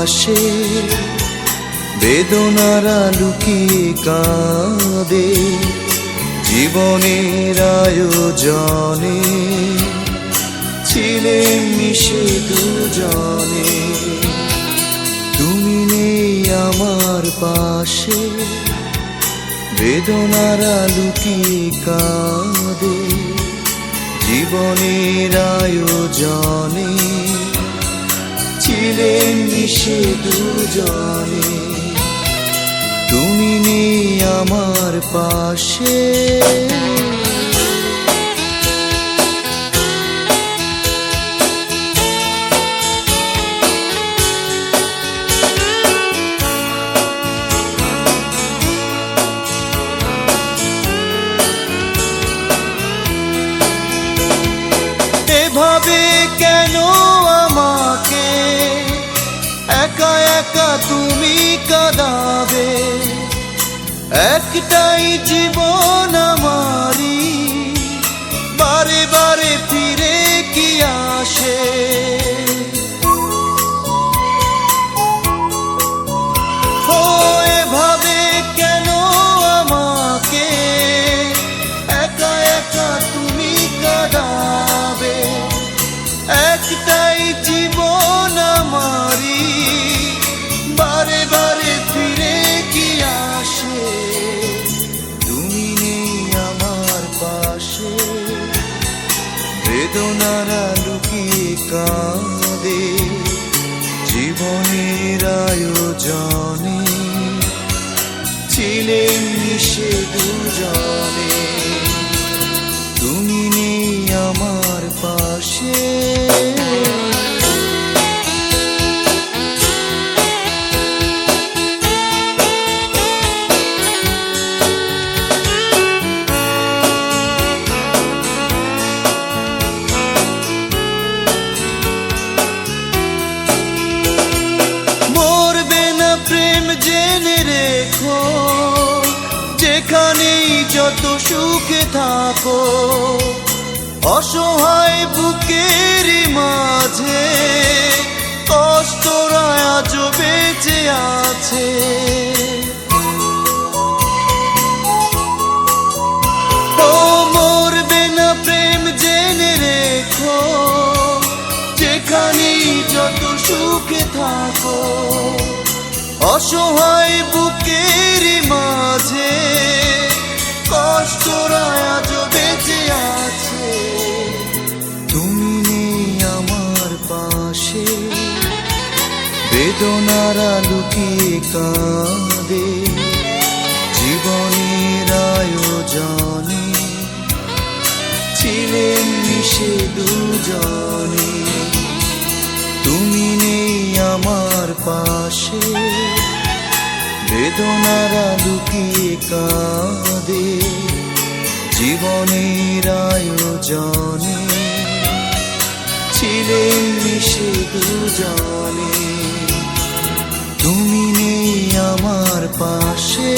পাশে বেদনারা লুকিয়ে কাঁদে জীবনের আয়োজনে ছিলেন মিশে দুজনে। তুমি নেই আমার পাশে বেদনারা লুকিয়ে কাঁদে জীবনের আয়োজনে ছিলেন মিশে দুজনে। তুমি নেই আমার পাশে এভাবে কেন আমাকে একা একা তুমি কাঁদাবে? একটাই জীবন আমারি, বারে বারে ফিরে কি আসে? ও এভাবে কেন আমাকে একা একা তুমি কাঁদাবে? একটাই জীবন আমারি, বারে বারে ফিরে কি আসে? তুমি নেই আমার পাশে বেদনারা লুকিয়ে কাঁদে জীবনের আয়োজনে ছিলেন মিশে দুজনে। তুমি নেই আমার পাশে প্রেম জেনে রেখো, যেখানেই যত সুখে থাকো অসহায় বুকের মাঝে কষ্টরা আজ বেঁচে আছে। ও মরবে না প্রেম জেনে রেখো, যেখানেই যত সুখে থাকো অসহায় বুকের মাঝে কষ্টরা আজ বেঁচে আছে। তুমি নেই আমার পাশে বেদনারা লুকিয়ে কাঁদে জীবনের আয়োজনে ছিলেন মিশে দুজনে। তুমি নেই আমার পাশে বেদনারা লুকিয়ে কাঁদে জীবনের আয়োজনে ছিলেন মিশে দুজনে। তুমি নেই আমার পাশে।